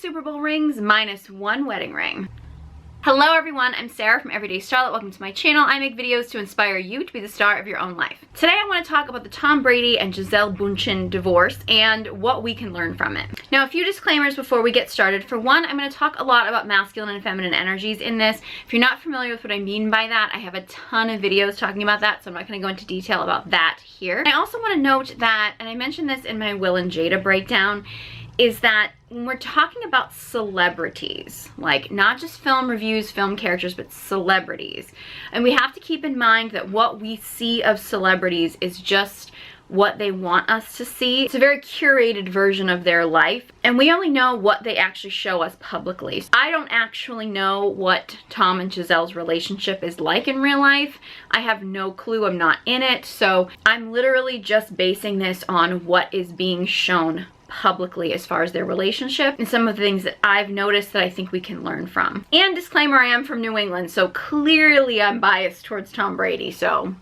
Super Bowl rings minus 1 wedding ring. Hello everyone, I'm Sarah from Everyday Starlet. Welcome to my channel. I make videos to inspire you to be the star of your own life. Today I want to talk about the Tom Brady and Gisele Bundchen divorce and what we can learn from it. Now, a few disclaimers before we get started. For one, I'm going to talk a lot about masculine and feminine energies in this. If you're not familiar with what I mean by that, I have a ton of videos talking about that, so I'm not going to go into detail about that here. I also want to note that, and I mentioned this in my Will and Jada breakdown, is that when we're talking about celebrities, like not just film reviews, film characters, but celebrities, and we have to keep in mind that what we see of celebrities is just what they want us to see. It's a very curated version of their life, and we only know what they actually show us publicly. I don't actually know what Tom and Gisele's relationship is like in real life. I have no clue. I'm not in it, so I'm literally just basing this on what is being shown publicly as far as their relationship and some of the things that I've noticed that I think we can learn from. And disclaimer, I am from New England, so clearly I'm biased towards Tom Brady, so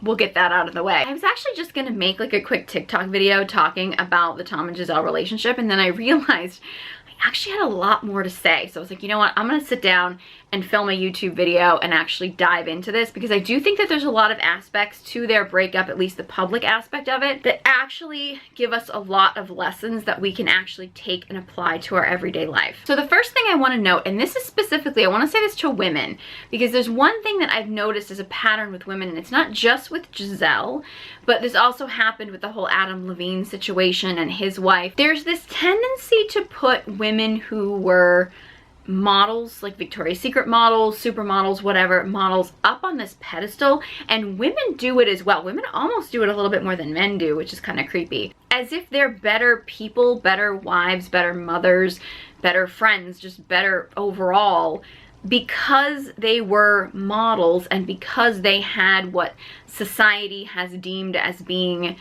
we'll get that out of the way. I was actually just gonna make like a quick TikTok video talking about the Tom and Gisele relationship, and then I realized I actually had a lot more to say. So I was like, you know what, I'm gonna sit down and film a YouTube video and actually dive into this, because I do think that there's a lot of aspects to their breakup, at least the public aspect of it, that actually give us a lot of lessons that we can actually take and apply to our everyday life. So the first thing I want to note, and this is specifically, I want to say this to women, because there's one thing that I've noticed as a pattern with women, and it's not just with Gisele, but this also happened with the whole Adam Levine situation and his wife. There's this tendency to put women who were models, like Victoria's Secret models, supermodels, whatever, models up on this pedestal, and women do it as well. Women almost do it a little bit more than men do, which is kind of creepy. As if they're better people, better wives, better mothers, better friends, just better overall, because they were models and because they had what society has deemed as being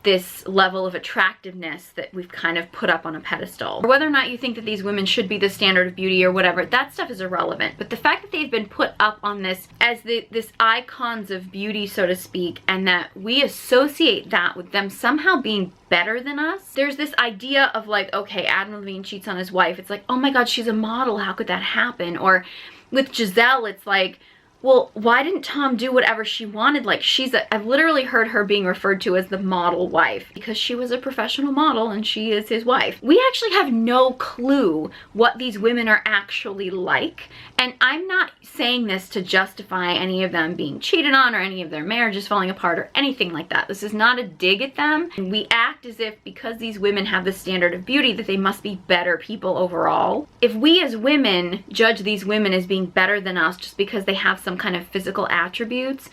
this level of attractiveness that we've kind of put up on a pedestal. Whether or not you think that these women should be the standard of beauty or whatever, that stuff is irrelevant. But the fact that they've been put up on this as this icons of beauty, so to speak, and that we associate that with them somehow being better than us. There's this idea of like, okay, Adam Levine cheats on his wife. It's like, oh my God, she's a model. How could that happen? Or with Gisele, it's like, well, why didn't Tom do whatever she wanted? Like, I've literally heard her being referred to as the model wife because she was a professional model and she is his wife. We actually have no clue what these women are actually like. And I'm not saying this to justify any of them being cheated on or any of their marriages falling apart or anything like that. This is not a dig at them. And we act as if because these women have this standard of beauty that they must be better people overall. If we as women judge these women as being better than us just because they have some kind of physical attributes,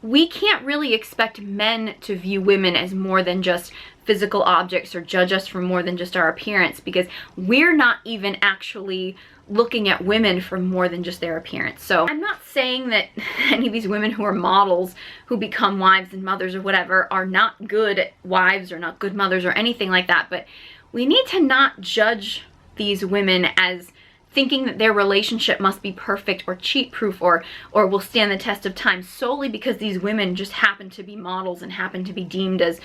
we can't really expect men to view women as more than just physical objects or judge us for more than just our appearance, because we're not even actually looking at women for more than just their appearance. So I'm not saying that any of these women who are models who become wives and mothers or whatever are not good wives or not good mothers or anything like that, but we need to not judge these women as thinking that their relationship must be perfect or cheat-proof or will stand the test of time solely because these women just happen to be models and happen to be deemed as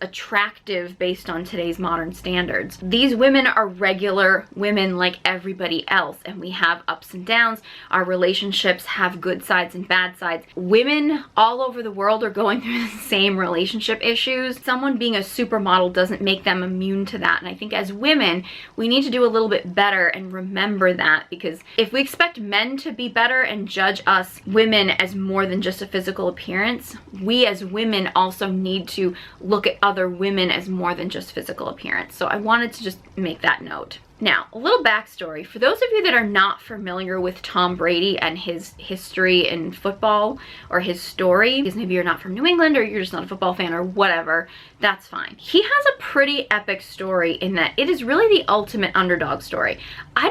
attractive based on today's modern standards. These women are regular women like everybody else, and we have ups and downs. Our relationships have good sides and bad sides. Women all over the world are going through the same relationship issues. Someone being a supermodel doesn't make them immune to that, and I think as women, we need to do a little bit better and remember that, because if we expect men to be better and judge us women as more than just a physical appearance, we as women also need to look at other women as more than just physical appearance. So I wanted to just make that note. Now, a little backstory. For those of you that are not familiar with Tom Brady and his history in football or his story, because maybe you're not from New England or you're just not a football fan or whatever, that's fine. He has a pretty epic story in that it is really the ultimate underdog story. I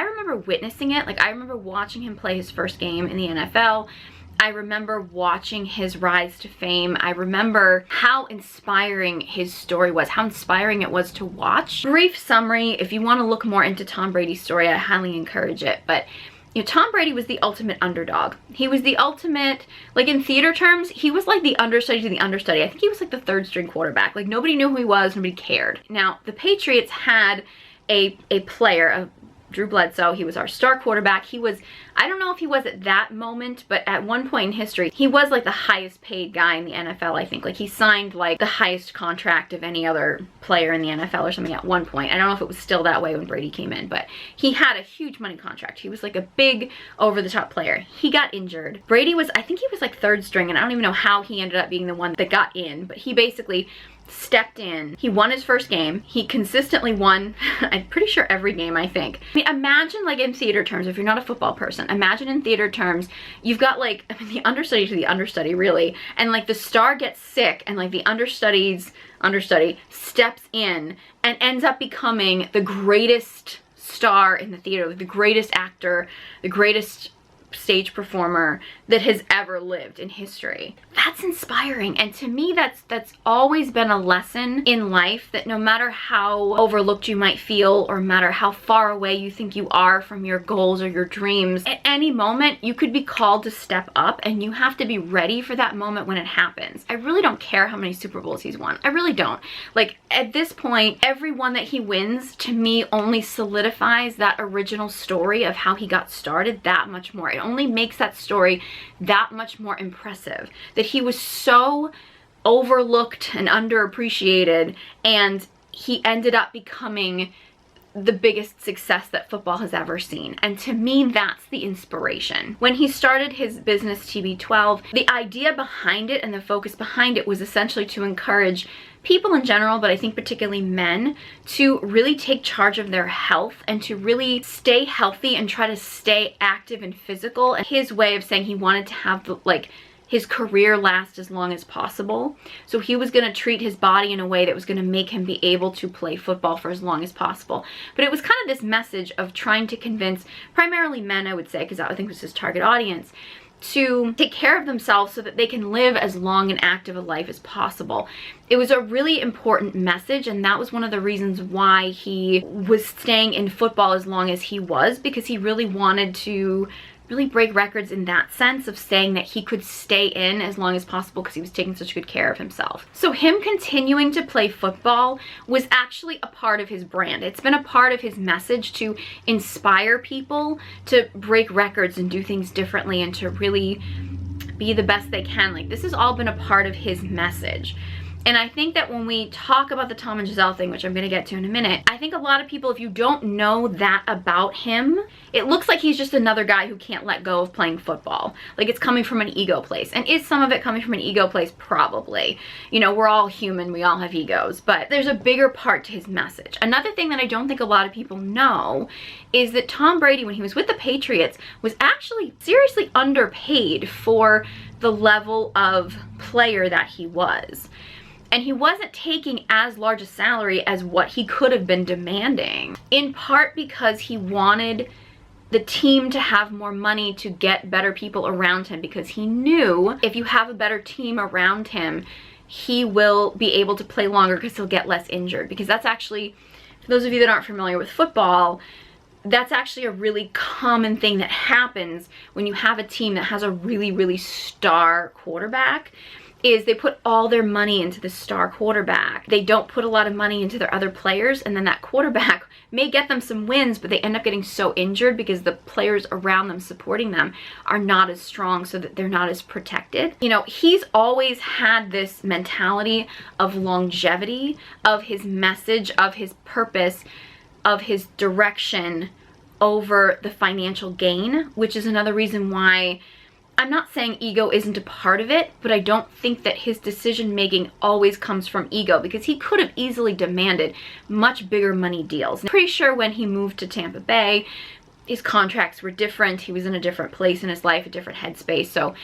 remember witnessing it. Like, I remember watching him play his first game in the NFL. I remember watching his rise to fame. I remember how inspiring his story was, how inspiring it was to watch. Brief summary, if you want to look more into Tom Brady's story, I highly encourage it. But you know, Tom Brady was the ultimate underdog. He was the ultimate, like in theater terms, he was like the understudy to the understudy. I think he was like the third string quarterback. Like, nobody knew who he was, nobody cared. Now, the Patriots had a player, Drew Bledsoe, he was our star quarterback. He was, I don't know if he was at that moment, but at one point in history, he was like the highest paid guy in the NFL, I think. Like he signed like the highest contract of any other player in the NFL or something at one point. I don't know if it was still that way when Brady came in, but he had a huge money contract. He was like a big over-the-top player. He got injured. Brady was, I think he was like third string, and I don't even know how he ended up being the one that got in, but he basically stepped in. He won his first game. He consistently won, I'm pretty sure every game, I think. I mean, imagine like in theater terms, if you're not a football person, imagine in theater terms, you've got like, I mean, the understudy to the understudy really, and like the star gets sick and like the understudy steps in and ends up becoming the greatest star in the theater, like the greatest actor, the greatest stage performer that has ever lived in history. That's inspiring, and to me that's always been a lesson in life, that no matter how overlooked you might feel or no matter how far away you think you are from your goals or your dreams, at any moment you could be called to step up, and you have to be ready for that moment when it happens. I really don't care how many Super Bowls he's won. I really don't. Like at this point, every one that he wins to me only solidifies that original story of how he got started that much more. It only makes that story that much more impressive, that he was so overlooked and underappreciated, and he ended up becoming the biggest success that football has ever seen. And to me, that's the inspiration. When he started his business TB12, the idea behind it and the focus behind it was essentially to encourage people in general, but I think particularly men, to really take charge of their health and to really stay healthy and try to stay active and physical. And his way of saying he wanted to have the, like, his career last as long as possible. So he was going to treat his body in a way that was going to make him be able to play football for as long as possible. But it was kind of this message of trying to convince primarily men, I would say, because I think was his target audience, to take care of themselves so that they can live as long and active a life as possible. It was a really important message, and that was one of the reasons why he was staying in football as long as he was, because he really wanted to really break records in that sense of saying that he could stay in as long as possible because he was taking such good care of himself. So him continuing to play football was actually a part of his brand. It's been a part of his message to inspire people to break records and do things differently and to really be the best they can. Like, this has all been a part of his message. And I think that when we talk about the Tom and Gisele thing, which I'm going to get to in a minute, I think a lot of people, if you don't know that about him, it looks like he's just another guy who can't let go of playing football. Like, it's coming from an ego place. And is some of it coming from an ego place? Probably. You know, we're all human. We all have egos. But there's a bigger part to his message. Another thing that I don't think a lot of people know is that Tom Brady, when he was with the Patriots, was actually seriously underpaid for the level of player that he was. And he wasn't taking as large a salary as what he could have been demanding, in part because he wanted the team to have more money to get better people around him, because he knew if you have a better team around him, he will be able to play longer because he'll get less injured. Because that's actually, for those of you that aren't familiar with football, that's actually a really common thing that happens when you have a team that has a really, really star quarterback, is they put all their money into the star quarterback. They don't put a lot of money into their other players, and then that quarterback may get them some wins, but they end up getting so injured because the players around them supporting them are not as strong, so that they're not as protected. You know, he's always had this mentality of longevity, of his message, of his purpose, of his direction over the financial gain, which is another reason why I'm not saying ego isn't a part of it, but I don't think that his decision making always comes from ego, because he could have easily demanded much bigger money deals. I'm pretty sure when he moved to Tampa Bay, his contracts were different. He was in a different place in his life, a different headspace. So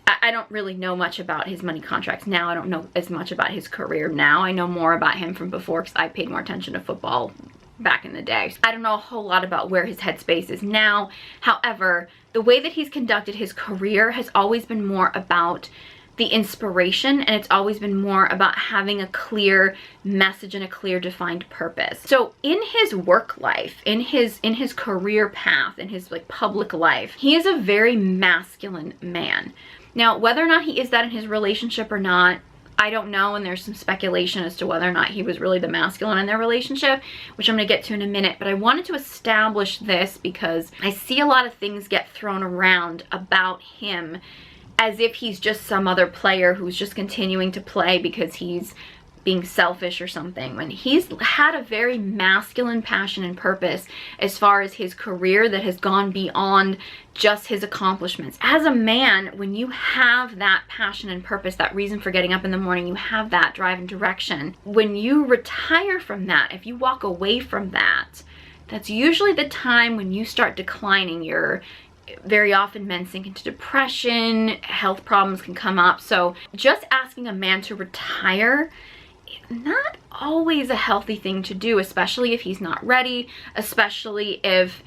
I don't really know much about his money contracts now. I don't know as much about his career now. I know more about him from before because I paid more attention to football back in the day. I don't know a whole lot about where his headspace is now. However, the way that he's conducted his career has always been more about the inspiration, and it's always been more about having a clear message and a clear defined purpose. So in his work life, in his career path, in his like public life, he is a very masculine man. Now, whether or not he is that in his relationship or not, I don't know, and there's some speculation as to whether or not he was really the masculine in their relationship, which I'm going to get to in a minute. But I wanted to establish this because I see a lot of things get thrown around about him as if he's just some other player who's just continuing to play because he's being selfish or something, when he's had a very masculine passion and purpose as far as his career that has gone beyond just his accomplishments. As a man, when you have that passion and purpose, that reason for getting up in the morning, you have that drive and direction. When you retire from that, if you walk away from that, that's usually the time when you start declining. Very often men sink into depression, health problems can come up. So just asking a man to retire, not always a healthy thing to do, especially if he's not ready, especially if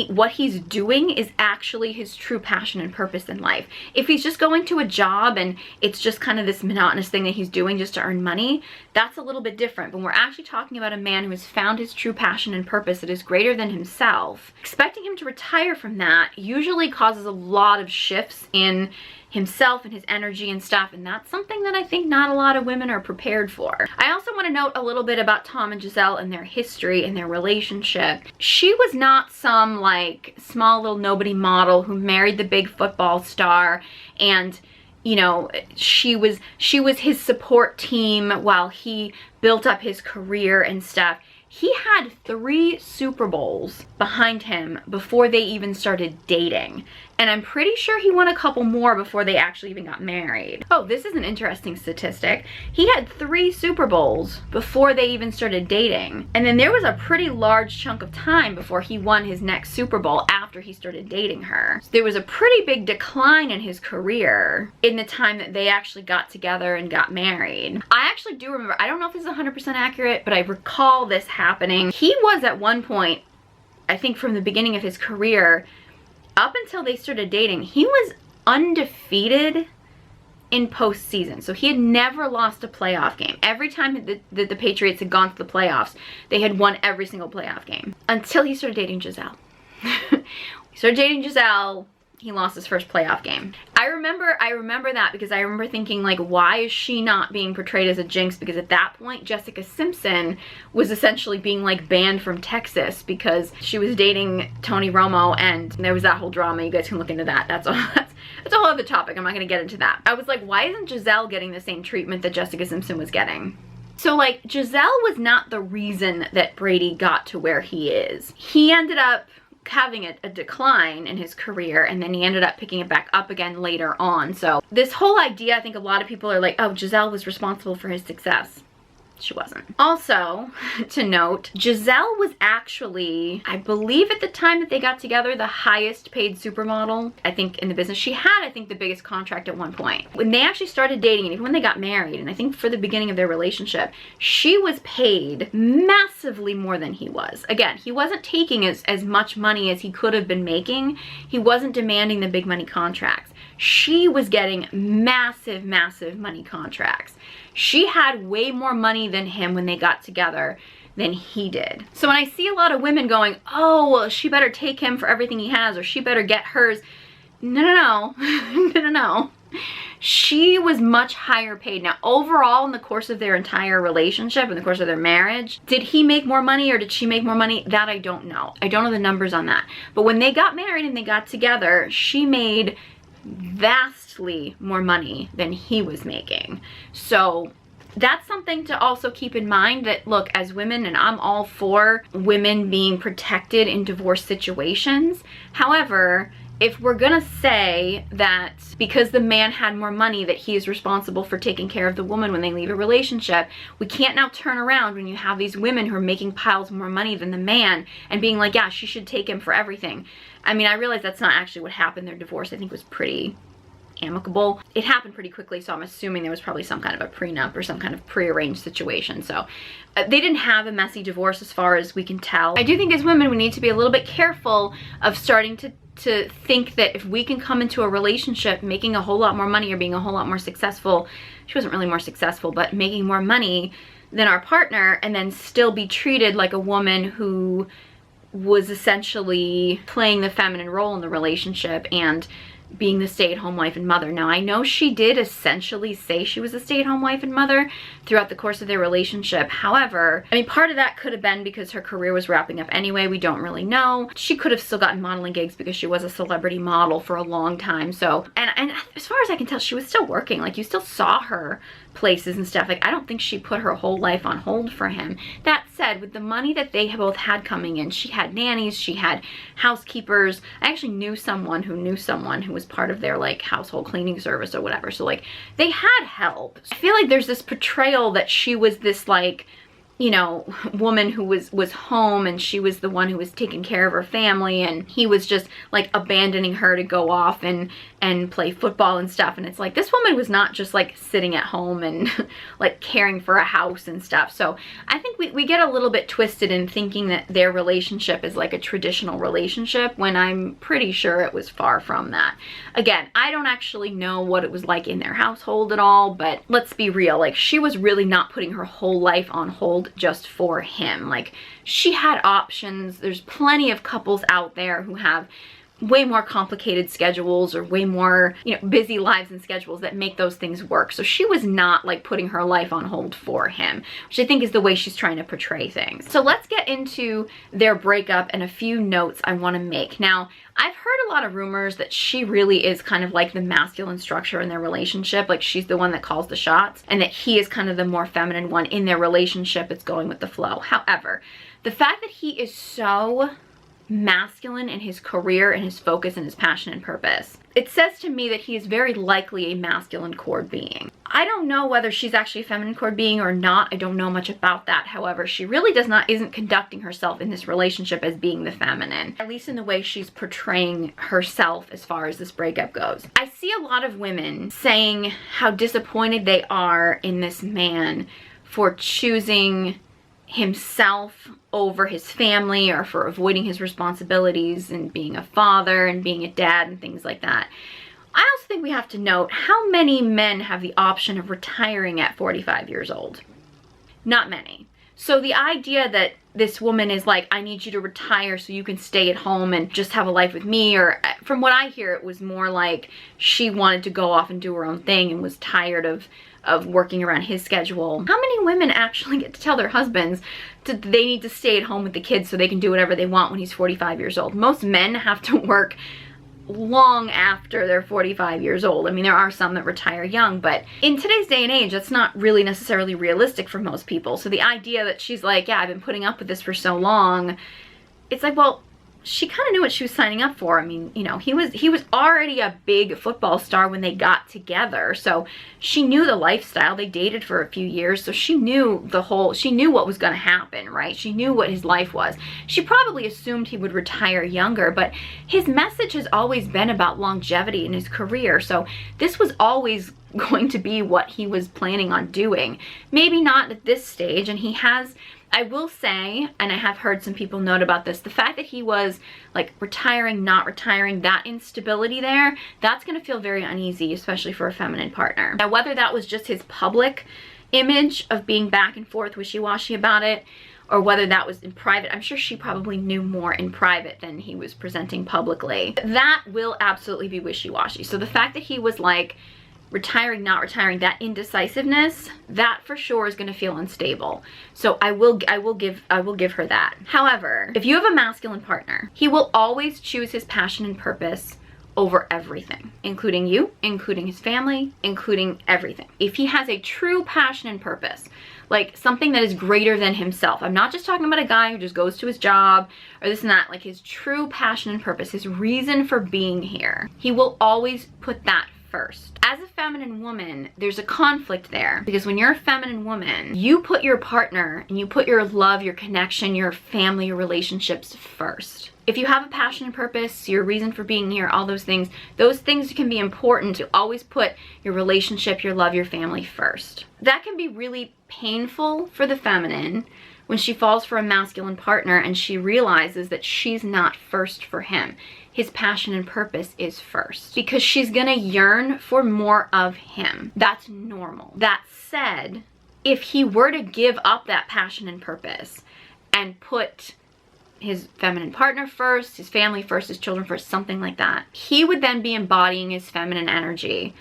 what he's doing is actually his true passion and purpose in life. If he's just going to a job and it's just kind of this monotonous thing that he's doing just to earn money, that's a little bit different. But we're actually talking about a man who has found his true passion and purpose that is greater than himself. Expecting him to retire from that usually causes a lot of shifts in himself and his energy and stuff, and that's something that I think not a lot of women are prepared for. I also want to note a little bit about Tom and Gisele and their history and their relationship. She was not some like small little nobody model who married the big football star, and you know, she was his support team while he built up his career and stuff. He had 3 Super Bowls behind him before they even started dating. And I'm pretty sure he won a couple more before they actually even got married. Oh, this is an interesting statistic. He had 3 Super Bowls before they even started dating. And then there was a pretty large chunk of time before he won his next Super Bowl after he started dating her. So there was a pretty big decline in his career in the time that they actually got together and got married. I actually do remember, I don't know if this is 100% accurate, but I recall this happening. He was at one point, I think from the beginning of his career, up until they started dating, he was undefeated in postseason. So he had never lost a playoff game. Every time that the Patriots had gone to the playoffs, they had won every single playoff game. Until he started dating Gisele. He started dating Gisele, he lost his first playoff game. I remember that because I remember thinking, like, why is she not being portrayed as a jinx? Because at that point, Jessica Simpson was essentially being like banned from Texas because she was dating Tony Romo, and there was that whole drama. You guys can look into that. That's a whole other topic. I'm not gonna get into that. I was like, why isn't Gisele getting the same treatment that Jessica Simpson was getting? So like, Gisele was not the reason that Brady got to where he is. He ended up having a decline in his career, and then he ended up picking it back up again later on. So this whole idea, I think a lot of people are like, oh, Gisele was responsible for his success. She wasn't. Also, to note, Gisele was actually, I believe at the time that they got together, the highest paid supermodel, I think, in the business. She had, I think, the biggest contract at one point. When they actually started dating, and even when they got married, and I think for the beginning of their relationship, she was paid massively more than he was. Again, he wasn't taking as much money as he could have been making. He wasn't demanding the big money contracts. She was getting massive, massive money contracts. She had way more money than him when they got together than he did. So when I see a lot of women going, oh, well, she better take him for everything he has, or she better get hers. No. No. She was much higher paid. Now, overall, in the course of their entire relationship, in the course of their marriage, did he make more money or did she make more money? That I don't know. I don't know the numbers on that. But when they got married and they got together, she made vastly more money than he was making. So that's something to also keep in mind, that look, as women, and I'm all for women being protected in divorce situations. However, if we're gonna say that because the man had more money that he is responsible for taking care of the woman when they leave a relationship, we can't now turn around when you have these women who are making piles more money than the man and being like, yeah, she should take him for everything. I mean, I realize that's not actually what happened. Their divorce, I think, was pretty amicable. It happened pretty quickly, so I'm assuming there was probably some kind of a prenup or some kind of prearranged situation. So they didn't have a messy divorce as far as we can tell. I do think as women, we need to be a little bit careful of starting to think that if we can come into a relationship making a whole lot more money or being a whole lot more successful, she wasn't really more successful, but making more money than our partner, and then still be treated like a woman who was essentially playing the feminine role in the relationship and being the stay-at-home wife and mother. Now, I know she did essentially say she was a stay-at-home wife and mother throughout the course of their relationship. However, I mean, part of that could have been because her career was wrapping up anyway. We don't really know. She could have still gotten modeling gigs because she was a celebrity model for a long time. So, and as far as I can tell, she was still working. Like, you still saw her places and stuff. Like, I don't think she put her whole life on hold for him. That said, with the money that they both had coming in, she had nannies, she had housekeepers. I actually knew someone who was part of their like household cleaning service or whatever. So like, they had help. I feel like there's this portrayal that she was this like, you know, woman who was home and she was the one who was taking care of her family, and he was just like abandoning her to go off and play football and stuff. And it's like, this woman was not just like sitting at home and like caring for a house and stuff. So I think we get a little bit twisted in thinking that their relationship is like a traditional relationship, when I'm pretty sure it was far from that. Again, I don't actually know what it was like in their household at all, but let's be real, like, she was really not putting her whole life on hold just for him. Like, she had options. There's plenty of couples out there who have way more complicated schedules or way more, you know, busy lives and schedules that make those things work. So she was not like putting her life on hold for him, which I think is the way she's trying to portray things. So let's get into their breakup and a few notes I want to make. Now, I've heard a lot of rumors that she really is kind of like the masculine structure in their relationship. Like, she's the one that calls the shots, and that he is kind of the more feminine one in their relationship. It's going with the flow. However, the fact that he is so masculine in his career and his focus and his passion and purpose, it says to me that he is very likely a masculine cord being. I don't know whether she's actually a feminine cord being or not. I don't know much about that. However, she really isn't conducting herself in this relationship as being the feminine, at least in the way she's portraying herself as far as this breakup goes. I see a lot of women saying how disappointed they are in this man for choosing himself over his family, or for avoiding his responsibilities and being a father and being a dad and things like that. I also think we have to note how many men have the option of retiring at 45 years old. Not many. So the idea that this woman is like, I need you to retire so you can stay at home and just have a life with me, or from what I hear, it was more like she wanted to go off and do her own thing and was tired of working around his schedule. How many women actually get to tell their husbands that they need to stay at home with the kids so they can do whatever they want when he's 45 years old? Most men have to work long after they're 45 years old. I mean, there are some that retire young, but in today's day and age, that's not really necessarily realistic for most people. So the idea that she's like, yeah, I've been putting up with this for so long, it's like, well, she kind of knew what she was signing up for. I mean, you know, he was already a big football star when they got together. So she knew the lifestyle. They dated for a few years. So she knew she knew what was going to happen, right? She knew what his life was. She probably assumed he would retire younger, but his message has always been about longevity in his career. So this was always going to be what he was planning on doing. Maybe not at this stage. And he has, I will say, and I have heard some people note about this, the fact that he was like retiring, not retiring, that instability there, that's going to feel very uneasy, especially for a feminine partner. Now, whether that was just his public image of being back and forth wishy-washy about it, or whether that was in private, I'm sure she probably knew more in private than he was presenting publicly. That will absolutely be wishy-washy. So the fact that he was like retiring, not retiring, that indecisiveness, that for sure is going to feel unstable. So I will give her that. However, if you have a masculine partner, he will always choose his passion and purpose over everything, including you, including his family, including everything. If he has a true passion and purpose, like something that is greater than himself, I'm not just talking about a guy who just goes to his job or this and that, like his true passion and purpose, his reason for being here, he will always put that first. As a feminine woman, there's a conflict there, because when you're a feminine woman, you put your partner and you put your love, your connection, your family, your relationships first. If you have a passion and purpose, your reason for being here, all those things can be important to always put your relationship, your love, your family first. That can be really painful for the feminine when she falls for a masculine partner and she realizes that she's not first for him. His passion and purpose is first, because she's gonna yearn for more of him. That's normal. That said, if he were to give up that passion and purpose and put his feminine partner first, his family first, his children first, something like that. He would then be embodying his feminine energy,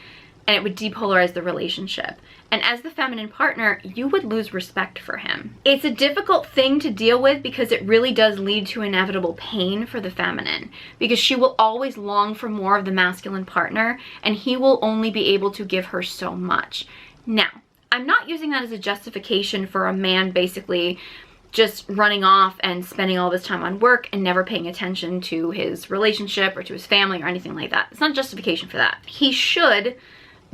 and it would depolarize the relationship. And as the feminine partner, you would lose respect for him. It's a difficult thing to deal with because it really does lead to inevitable pain for the feminine, because she will always long for more of the masculine partner, and he will only be able to give her so much. Now, I'm not using that as a justification for a man basically just running off and spending all this time on work and never paying attention to his relationship or to his family or anything like that. It's not justification for that. He should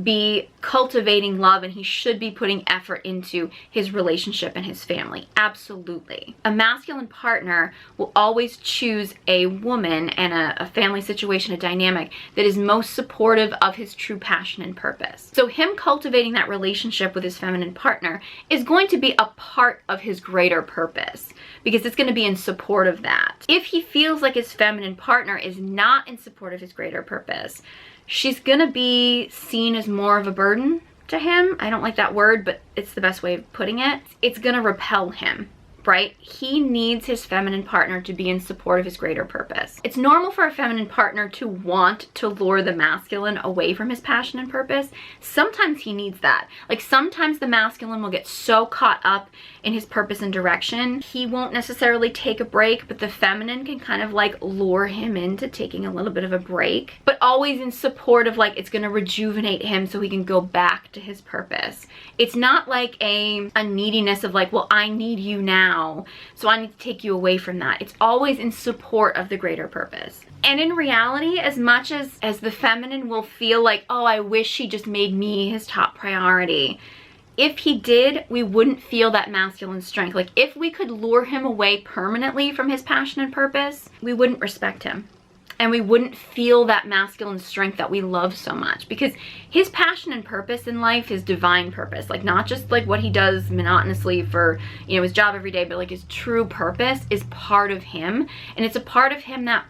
be cultivating love, and he should be putting effort into his relationship and his family. Absolutely. A masculine partner will always choose a woman and a family situation, a dynamic that is most supportive of his true passion and purpose. So him cultivating that relationship with his feminine partner is going to be a part of his greater purpose, because it's going to be in support of that. If he feels like his feminine partner is not in support of his greater purpose, she's gonna be seen as more of a burden to him. I don't like that word, but it's the best way of putting it. It's gonna repel him, right? He needs his feminine partner to be in support of his greater purpose. It's normal for a feminine partner to want to lure the masculine away from his passion and purpose. Sometimes he needs that. Like sometimes the masculine will get so caught up in his purpose and direction, he won't necessarily take a break, but the feminine can kind of like lure him into taking a little bit of a break, but always in support of like, it's gonna rejuvenate him so he can go back to his purpose. It's not like a neediness of like, well, I need you now, so I need to take you away from that. It's always in support of the greater purpose. And in reality, as much as the feminine will feel like, oh, I wish he just made me his top priority, if he did, we wouldn't feel that masculine strength. Like if we could lure him away permanently from his passion and purpose, we wouldn't respect him. And we wouldn't feel that masculine strength that we love so much, because his passion and purpose in life, his divine purpose, like not just like what he does monotonously for, you know, his job every day, but like his true purpose is part of him. And it's a part of him that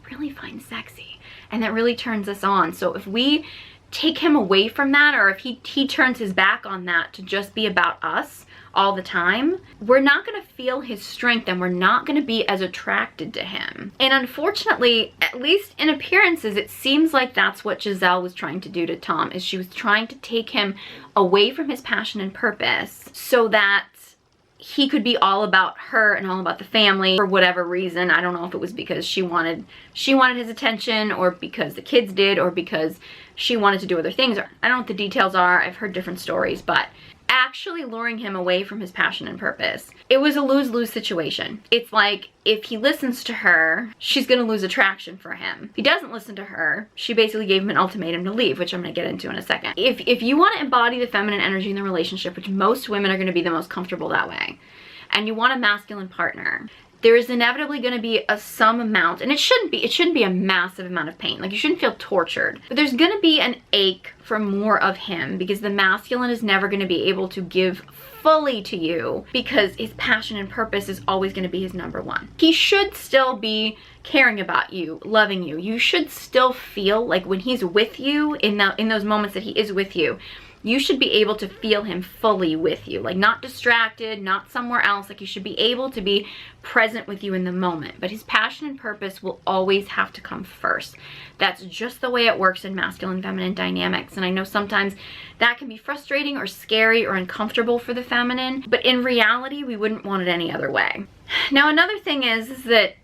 really finds sexy and that really turns us on. So if we take him away from that, or if he turns his back on that to just be about us all the time, we're not going to feel his strength, and we're not going to be as attracted to him. And unfortunately, at least in appearances, it seems like that's what Gisele was trying to do to Tom, is she was trying to take him away from his passion and purpose so that he could be all about her and all about the family for whatever reason. I don't know if it was because she wanted his attention, or because the kids did, or because she wanted to do other things. I don't know what the details are. I've heard different stories, but actually luring him away from his passion and purpose, it was a lose-lose situation. It's like, if he listens to her, she's gonna lose attraction for him. If he doesn't listen to her, she basically gave him an ultimatum to leave, which I'm gonna get into in a second. If you want to embody the feminine energy in the relationship, which most women are gonna be the most comfortable that way, and you want a masculine partner, there is inevitably going to be some amount, and it shouldn't be a massive amount of pain. Like, you shouldn't feel tortured, but there's going to be an ache for more of him, because the masculine is never going to be able to give fully to you, because his passion and purpose is always going to be his number one. He should still be caring about you, loving you. You should still feel like when he's with you, in those moments that he is with you, you should be able to feel him fully with you, like not distracted, not somewhere else. Like, you should be able to be present with you in the moment. But his passion and purpose will always have to come first. That's just the way it works in masculine feminine dynamics. And I know sometimes that can be frustrating or scary or uncomfortable for the feminine, but in reality, we wouldn't want it any other way. Now, another thing is that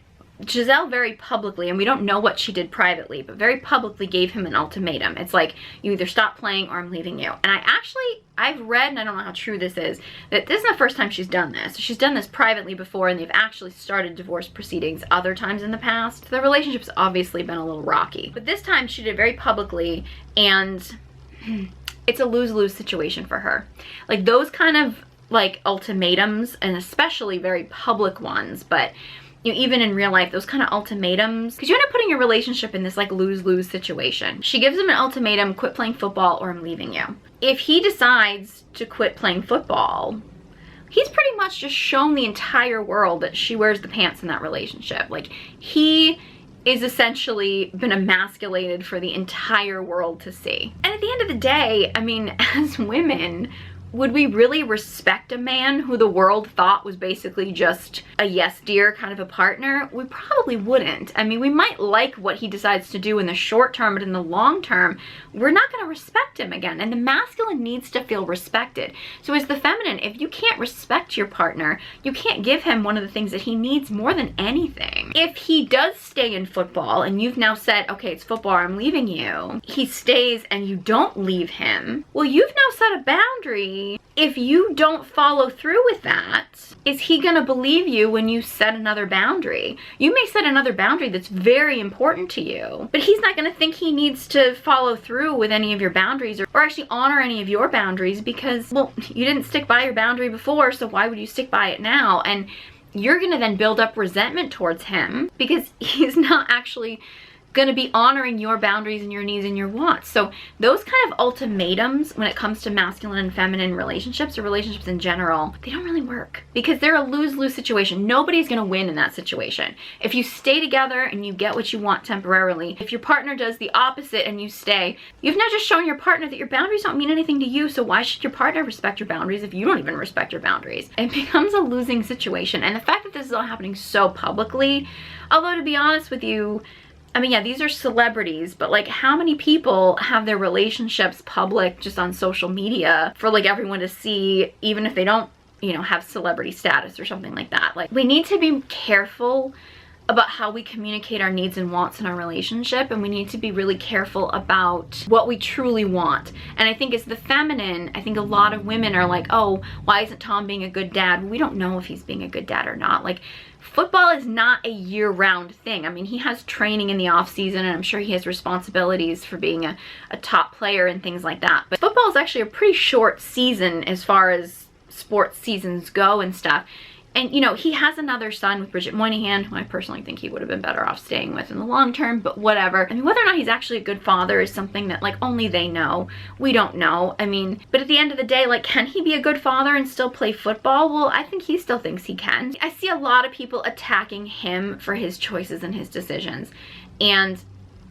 Gisele very publicly, and we don't know what she did privately, but very publicly gave him an ultimatum. It's like, you either stop playing or I'm leaving you. And I've read, and I don't know how true this is, that this is the first time she's done this. She's done this privately before, and they've actually started divorce proceedings other times in the past. The relationship's obviously been a little rocky, but this time she did it very publicly, and it's a lose-lose situation for her. Like, those kind of like ultimatums, and especially very public ones, but you know, even in real life, those kind of ultimatums, because you end up putting your relationship in this like lose-lose situation. She gives him an ultimatum: quit playing football or I'm leaving you. If he decides to quit playing football, he's pretty much just shown the entire world that she wears the pants in that relationship. Like, he is essentially been emasculated for the entire world to see. And at the end of the day, I mean, as women, would we really respect a man who the world thought was basically just a yes dear kind of a partner? We probably wouldn't. I mean, we might like what he decides to do in the short term, but in the long term, we're not going to respect him again. And the masculine needs to feel respected. So as the feminine, if you can't respect your partner, you can't give him one of the things that he needs more than anything. If he does stay in football and you've now said, okay, it's football, I'm leaving you, he stays and you don't leave him, well, you've now set a boundary. If you don't follow through with that, is he gonna believe you when you set another boundary? You may set another boundary that's very important to you, but he's not gonna think he needs to follow through with any of your boundaries or actually honor any of your boundaries because, well, you didn't stick by your boundary before, so why would you stick by it now? And you're gonna then build up resentment towards him because he's not actually going to be honoring your boundaries and your needs and your wants. So those kind of ultimatums when it comes to masculine and feminine relationships or relationships in general, they don't really work because they're a lose-lose situation. Nobody's going to win in that situation. If you stay together and you get what you want temporarily, if your partner does the opposite and you stay, you've now just shown your partner that your boundaries don't mean anything to you, so why should your partner respect your boundaries if you don't even respect your boundaries? It becomes a losing situation. And the fact that this is all happening so publicly, although to be honest with you, I mean, yeah, these are celebrities, but like how many people have their relationships public just on social media for like everyone to see, even if they don't, you know, have celebrity status or something like that? Like, we need to be careful about how we communicate our needs and wants in our relationship, and we need to be really careful about what we truly want. And I think as the feminine, I think a lot of women are like, oh, why isn't Tom being a good dad? We don't know if he's being a good dad or not. Like, football is not a year-round thing. I mean, he has training in the off season, and I'm sure he has responsibilities for being a top player and things like that. But football is actually a pretty short season as far as sports seasons go and stuff. And, you know, he has another son with Bridget Moynihan, who I personally think he would have been better off staying with in the long term, but whatever. I mean, whether or not he's actually a good father is something that, like, only they know. We don't know. I mean, but at the end of the day, like, can he be a good father and still play football? Well, I think he still thinks he can. I see a lot of people attacking him for his choices and his decisions. And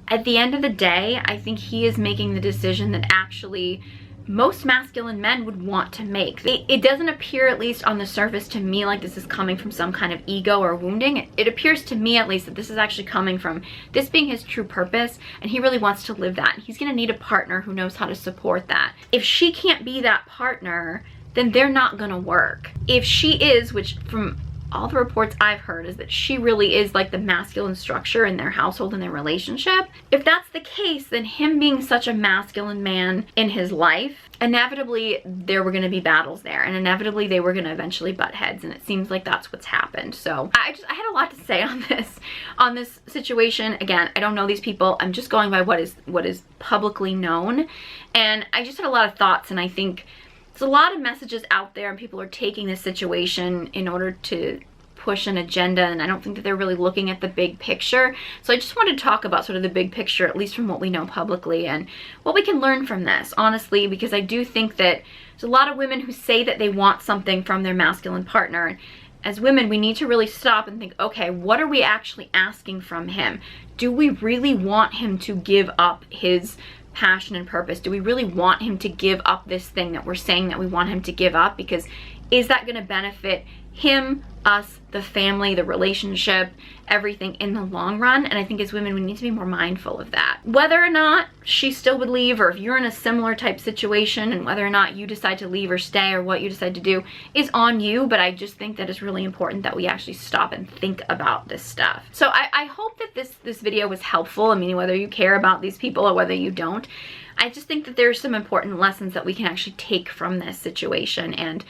at the end of the day, I think he is making the decision that actually most masculine men would want to make. It doesn't appear, at least on the surface to me, like this is coming from some kind of ego or wounding. It appears to me, at least, that this is actually coming from this being his true purpose, and he really wants to live that. And he's gonna need a partner who knows how to support that. If she can't be that partner, then they're not gonna work. If she is, which from all the reports I've heard is that she really is like the masculine structure in their household and their relationship. If that's the case, then him being such a masculine man in his life, inevitably there were going to be battles there, and inevitably they were going to eventually butt heads, and it seems like that's what's happened. So I had a lot to say on this situation. Again, I don't know these people. I'm just going by what is publicly known, and I just had a lot of thoughts, and I think there's a lot of messages out there, and people are taking this situation in order to push an agenda, and I don't think that they're really looking at the big picture. So I just wanted to talk about sort of the big picture, at least from what we know publicly, and what we can learn from this, honestly, because I do think that there's a lot of women who say that they want something from their masculine partner. And as women, we need to really stop and think, okay, what are we actually asking from him? Do we really want him to give up his passion and purpose? Do we really want him to give up this thing that we're saying that we want him to give up? Because is that going to benefit him, us, the family, the relationship, everything in the long run? And I think as women, we need to be more mindful of that. Whether or not she still would leave, or if you're in a similar type situation, and whether or not you decide to leave or stay, or what you decide to do, is on you. But I just think that it's really important that we actually stop and think about this stuff. So I hope that this video was helpful. I mean, whether you care about these people or whether you don't, I just think that there's some important lessons that we can actually take from this situation. And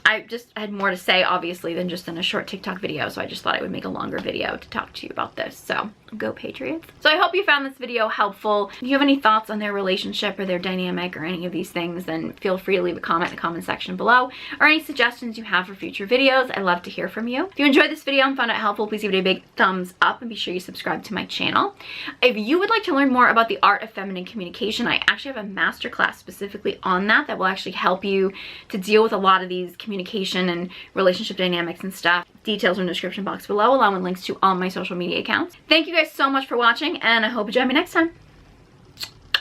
I just had more to say, obviously, than just in a short TikTok video, so I just thought I would make a longer video to talk to you about this. So go Patriots. So I hope you found this video helpful. If you have any thoughts on their relationship or their dynamic or any of these things, then feel free to leave a comment in the comment section below, or any suggestions you have for future videos. I'd love to hear from you. If you enjoyed this video and found it helpful, please give it a big thumbs up, and be sure you subscribe to my channel. If you would like to learn more about the art of feminine communication, I actually have a masterclass specifically on that will actually help you to deal with a lot of these communication and relationship dynamics and stuff. Details in the description box below, along with links to all my social media accounts. Thank you guys so much for watching, and I hope you join me next time.